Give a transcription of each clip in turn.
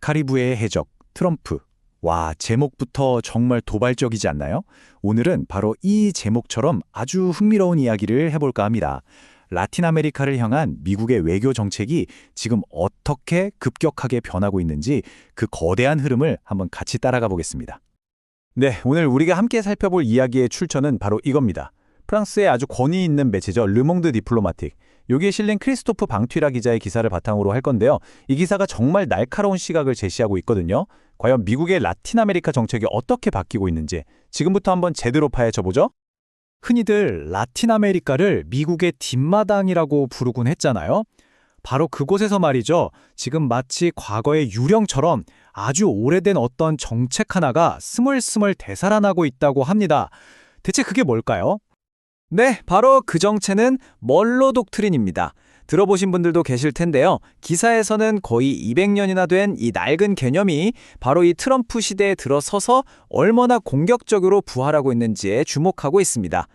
카리브해의 해적, 트럼프. 와, 제목부터 정말 도발적이지 않나요? 오늘은 바로 이 제목처럼 아주 흥미로운 이야기를 해볼까 합니다. 라틴 아메리카를 향한 미국의 외교 정책이 지금 어떻게 급격하게 변하고 있는지 그 거대한 흐름을 한번 같이 따라가 보겠습니다. 네, 오늘 우리가 함께 살펴볼 이야기의 출처는 바로 이겁니다. 프랑스의 아주 권위 있는 매체죠. 르몽드 디플로마틱. 여기에 실린 크리스토프 방튀라 기자의 기사를 바탕으로 할 건데요. 이 기사가 정말 날카로운 시각을 제시하고 있거든요. 과연 미국의 라틴 아메리카 정책이 어떻게 바뀌고 있는지 지금부터 한번 제대로 파헤쳐보죠. 흔히들 라틴 아메리카를 미국의 뒷마당이라고 부르곤 했잖아요. 바로 그곳에서 말이죠. 지금 마치 과거의 유령처럼 아주 오래된 어떤 정책 하나가 스물스물 되살아나고 있다고 합니다. 대체 그게 뭘까요? 네, 바로 그 정체는 멀로 독트린입니다. 들어보신 분들도 계실 텐데요. 기사에서는 거의 200년이나 된 이 낡은 개념이 바로 이 트럼프 시대에 들어서서 얼마나 공격적으로 부활하고 있는지에 주목하고 있습니다.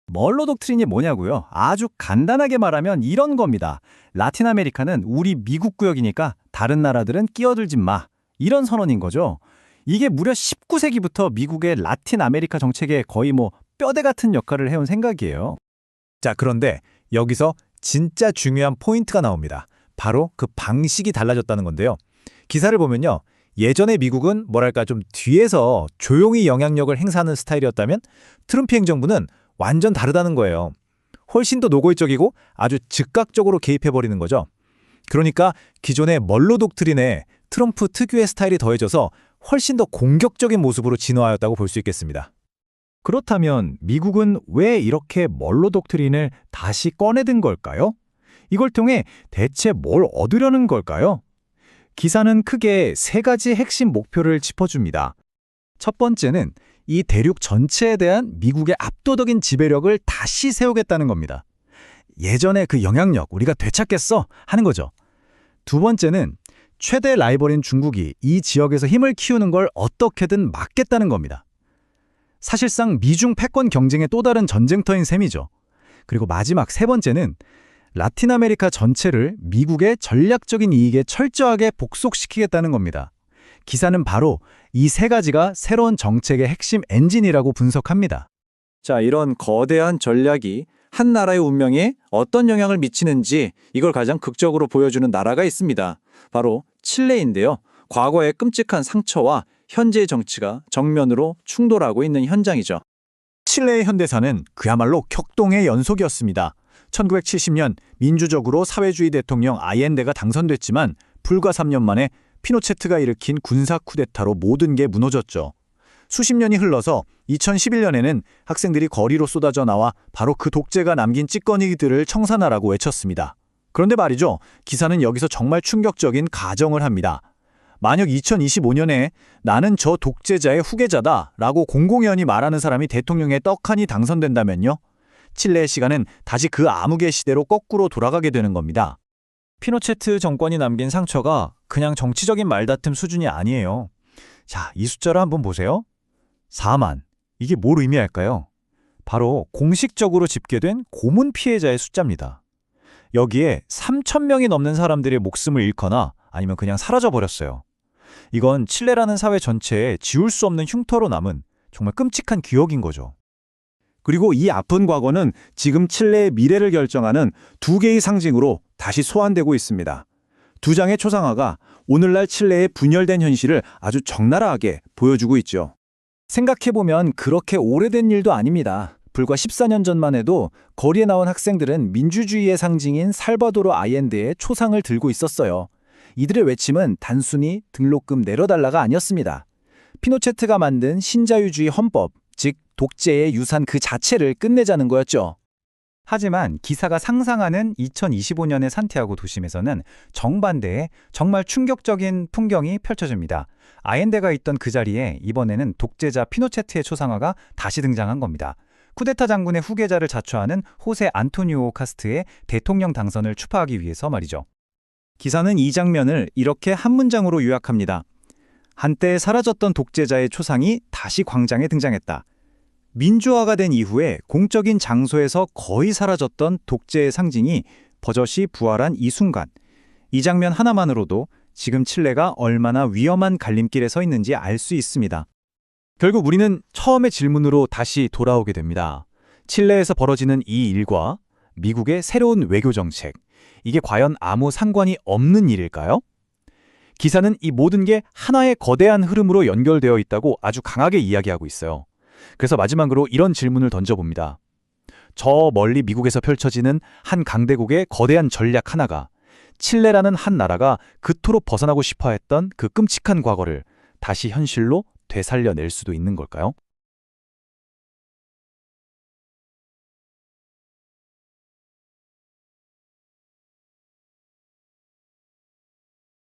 멀로 독트린이 뭐냐고요? 아주 간단하게 말하면 이런 겁니다. 라틴 아메리카는 우리 미국 구역이니까 다른 나라들은 끼어들지 마. 이런 선언인 거죠. 이게 무려 19세기부터 미국의 라틴 아메리카 정책에 거의 뼈대 같은 역할을 해온 생각이에요. 자, 그런데 여기서 진짜 중요한 포인트가 나옵니다. 바로 그 방식이 달라졌다는 건데요. 기사를 보면요. 예전에 미국은 뭐랄까 좀 뒤에서 조용히 영향력을 행사하는 스타일이었다면 트럼프 행정부는 완전 다르다는 거예요. 훨씬 더 노골적이고 아주 즉각적으로 개입해버리는 거죠. 그러니까 기존의 멀로 독트린에 트럼프 특유의 스타일이 더해져서 훨씬 더 공격적인 모습으로 진화하였다고 볼 수 있겠습니다. 그렇다면 미국은 왜 이렇게 멀로 독트린을 다시 꺼내든 걸까요? 이걸 통해 대체 뭘 얻으려는 걸까요? 기사는 크게 세 가지 핵심 목표를 짚어줍니다. 첫 번째는 이 대륙 전체에 대한 미국의 압도적인 지배력을 다시 세우겠다는 겁니다. 예전의 그 영향력 우리가 되찾겠어 하는 거죠. 두 번째는 최대 라이벌인 중국이 이 지역에서 힘을 키우는 걸 어떻게든 막겠다는 겁니다. 사실상 미중 패권 경쟁의 또 다른 전쟁터인 셈이죠. 그리고 마지막 세 번째는 라틴 아메리카 전체를 미국의 전략적인 이익에 철저하게 복속시키겠다는 겁니다. 기사는 바로 이 세 가지가 새로운 정책의 핵심 엔진이라고 분석합니다. 자, 이런 거대한 전략이 한 나라의 운명에 어떤 영향을 미치는지 이걸 가장 극적으로 보여주는 나라가 있습니다. 바로 칠레인데요. 과거의 끔찍한 상처와 현재의 정치가 정면으로 충돌하고 있는 현장이죠. 칠레의 현대사는 그야말로 격동의 연속이었습니다. 1970년 민주적으로 사회주의 대통령 아이엔데가 당선됐지만 불과 3년 만에 피노체트가 일으킨 군사 쿠데타로 모든 게 무너졌죠. 수십 년이 흘러서 2011년에는 학생들이 거리로 쏟아져 나와 바로 그 독재가 남긴 찌꺼니들을 청산하라고 외쳤습니다. 그런데 말이죠. 기사는 여기서 정말 충격적인 가정을 합니다. 만약 2025년에 나는 저 독재자의 후계자다 라고 공공연히 말하는 사람이 대통령에 떡하니 당선된다면요. 칠레의 시간은 다시 그 암흑의 시대로 거꾸로 돌아가게 되는 겁니다. 피노체트 정권이 남긴 상처가 그냥 정치적인 말다툼 수준이 아니에요. 자, 이 숫자를 한번 보세요. 4만. 이게 뭘 의미할까요? 바로 공식적으로 집계된 고문 피해자의 숫자입니다. 여기에 3,000명이 넘는 사람들의 목숨을 잃거나 아니면 그냥 사라져버렸어요. 이건 칠레라는 사회 전체에 지울 수 없는 흉터로 남은 정말 끔찍한 기억인 거죠. 그리고 이 아픈 과거는 지금 칠레의 미래를 결정하는 두 개의 상징으로 다시 소환되고 있습니다. 두 장의 초상화가 오늘날 칠레의 분열된 현실을 아주 적나라하게 보여주고 있죠. 생각해보면 그렇게 오래된 일도 아닙니다. 불과 14년 전만 해도 거리에 나온 학생들은 민주주의의 상징인 살바도르 아이엔데의 초상을 들고 있었어요. 이들의 외침은 단순히 등록금 내려달라가 아니었습니다. 피노체트가 만든 신자유주의 헌법, 즉 독재의 유산 그 자체를 끝내자는 거였죠. 하지만 기사가 상상하는 2025년의 산티아고 도심에서는 정반대의 정말 충격적인 풍경이 펼쳐집니다. 아엔데가 있던 그 자리에 이번에는 독재자 피노체트의 초상화가 다시 등장한 겁니다. 쿠데타 장군의 후계자를 자처하는 호세 안토니오 카스트의 대통령 당선을 추파하기 위해서 말이죠. 기사는 이 장면을 이렇게 한 문장으로 요약합니다. 한때 사라졌던 독재자의 초상이 다시 광장에 등장했다. 민주화가 된 이후에 공적인 장소에서 거의 사라졌던 독재의 상징이 버젓이 부활한 이 순간, 이 장면 하나만으로도 지금 칠레가 얼마나 위험한 갈림길에 서 있는지 알 수 있습니다. 결국 우리는 처음의 질문으로 다시 돌아오게 됩니다. 칠레에서 벌어지는 이 일과 미국의 새로운 외교 정책, 이게 과연 아무 상관이 없는 일일까요? 기사는 이 모든 게 하나의 거대한 흐름으로 연결되어 있다고 아주 강하게 이야기하고 있어요. 그래서 마지막으로 이런 질문을 던져봅니다. 저 멀리 미국에서 펼쳐지는 한 강대국의 거대한 전략 하나가 칠레라는 한 나라가 그토록 벗어나고 싶어 했던 그 끔찍한 과거를 다시 현실로 되살려낼 수도 있는 걸까요?